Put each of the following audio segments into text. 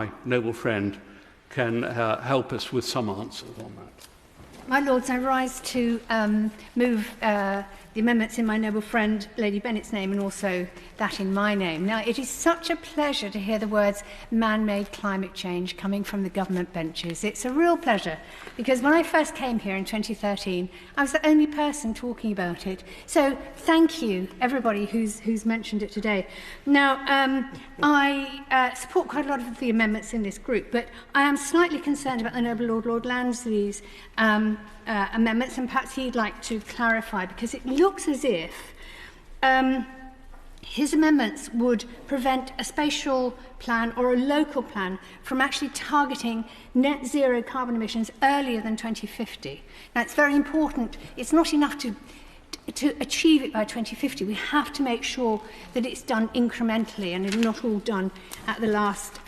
my noble friend can help us with some answers on that. My Lords, I rise to move the amendments in my noble friend Lady Bennett's name and also that in my name. Now, it is such a pleasure to hear the words man-made climate change coming from the government benches. It's a real pleasure because when I first came here in 2013, I was the only person talking about it. So thank you, everybody who's mentioned it today. Now, I support quite a lot of the amendments in this group, but I am slightly concerned about the noble Lord Lansley's amendments, and perhaps he'd like to clarify, because it looks as if his amendments would prevent a spatial plan or a local plan from actually targeting net zero carbon emissions earlier than 2050. Now, it's very important. It's not enough to achieve it by 2050. We have to make sure that it's done incrementally and not all done at the last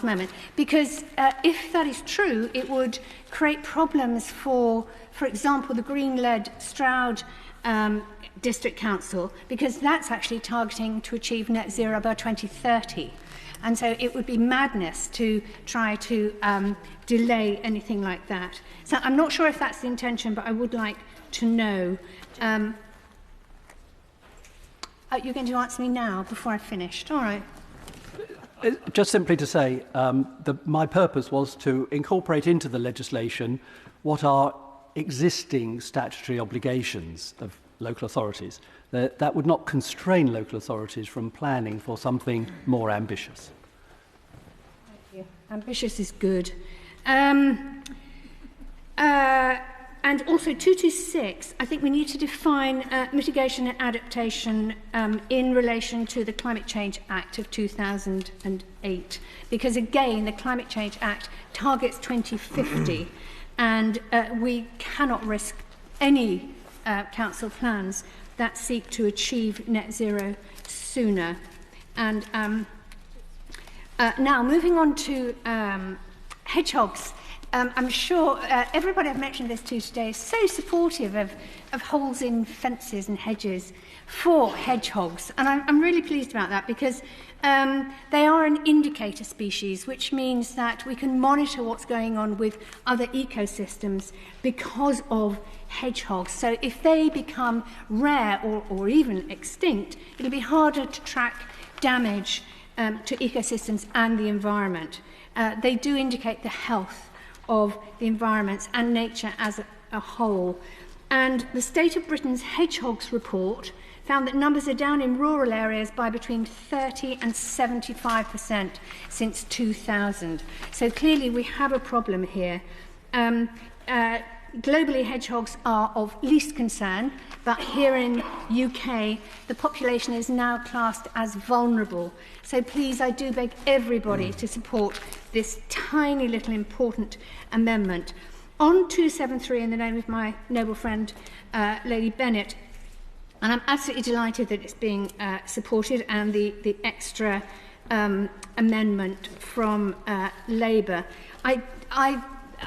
moment. Because if that is true, it would create problems for example, the Green-led Stroud District Council, because that's actually targeting to achieve net zero by 2030. And so it would be madness to try to delay anything like that. So I'm not sure if that's the intention, but I would like to know. You're going to answer me now before I've finished? All right. Just simply to say, my purpose was to incorporate into the legislation what are existing statutory obligations of local authorities. That would not constrain local authorities from planning for something more ambitious. Thank you. Ambitious is good. And also 226, I think we need to define mitigation and adaptation in relation to the Climate Change Act of 2008. Because again, the Climate Change Act targets 2050 and we cannot risk any council plans that seek to achieve net zero sooner. And now moving on to hedgehogs. I'm sure everybody I've mentioned this to today is so supportive of holes in fences and hedges for hedgehogs. And I'm really pleased about that because they are an indicator species, which means that we can monitor what's going on with other ecosystems because of hedgehogs. So if they become rare or even extinct, it'll be harder to track damage to ecosystems and the environment. They do indicate the health of the environments and nature as a whole. And the State of Britain's Hedgehogs report found that numbers are down in rural areas by between 30 and 75% since 2000. So clearly we have a problem here. Globally, hedgehogs are of least concern, but here in UK, the population is now classed as vulnerable. So please, I do beg everybody to support this tiny little important amendment. On 273, in the name of my noble friend, Lady Bennett, and I'm absolutely delighted that it's being supported, and the extra amendment from Labour.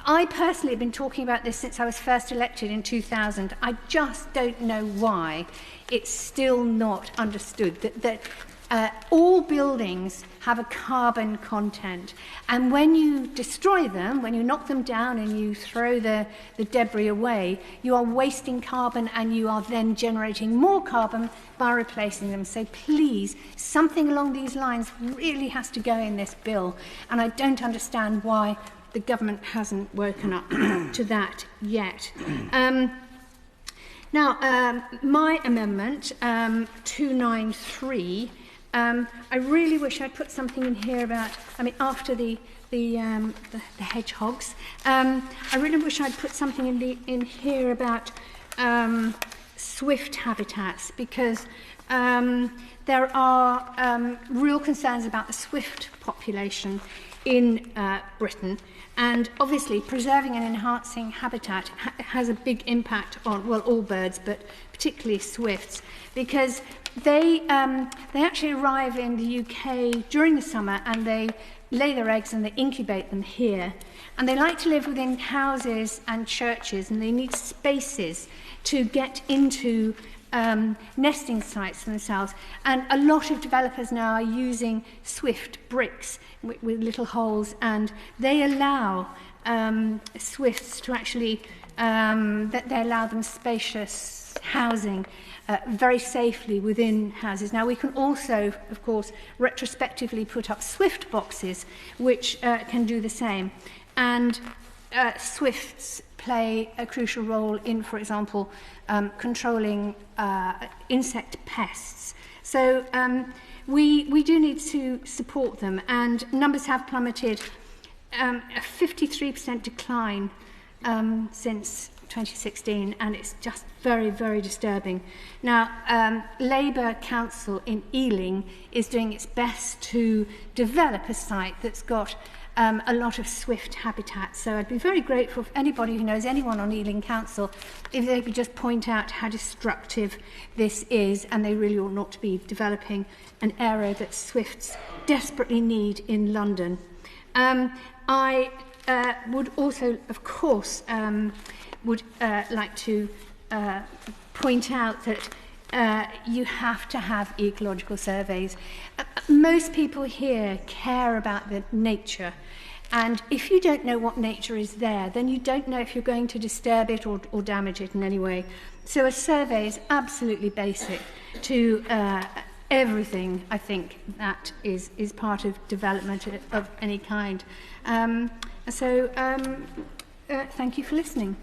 I personally have been talking about this since I was first elected in 2000. I just don't know why it's still not understood that all buildings have a carbon content. And when you destroy them, when you knock them down and you throw the debris away, you are wasting carbon and you are then generating more carbon by replacing them. So please, something along these lines really has to go in this bill. And I don't understand why the government hasn't woken up to that yet. Now, my amendment, 293, I really wish I'd put something in here about, after the hedgehogs, I really wish I'd put something in here about swift habitats, because there are real concerns about the swift population in Britain. And obviously, preserving and enhancing habitat has a big impact on, well, all birds, but particularly swifts, because they actually arrive in the UK during the summer and they lay their eggs and they incubate them here. And they like to live within houses and churches, and they need spaces to get into nesting sites for themselves. And a lot of developers now are using Swift bricks with little holes, and they allow Swifts to actually, they allow them spacious housing very safely within houses. Now, we can also, of course, retrospectively put up Swift boxes, which can do the same. And Swifts play a crucial role in, for example, controlling insect pests. So we do need to support them, and numbers have plummeted, a 53% decline since 2016, and it's just very, very disturbing. Now, Labour Council in Ealing is doing its best to develop a site that's got a lot of Swift habitat. So I'd be very grateful if anybody who knows anyone on Ealing Council, if they could just point out how destructive this is, and they really ought not to be developing an area that Swifts desperately need in London. I would also, of course, like to point out that you have to have ecological surveys. Most people here care about the nature, and if you don't know what nature is there, then you don't know if you're going to disturb it or damage it in any way. So a survey is absolutely basic to everything, I think, that is part of development of any kind. Thank you for listening.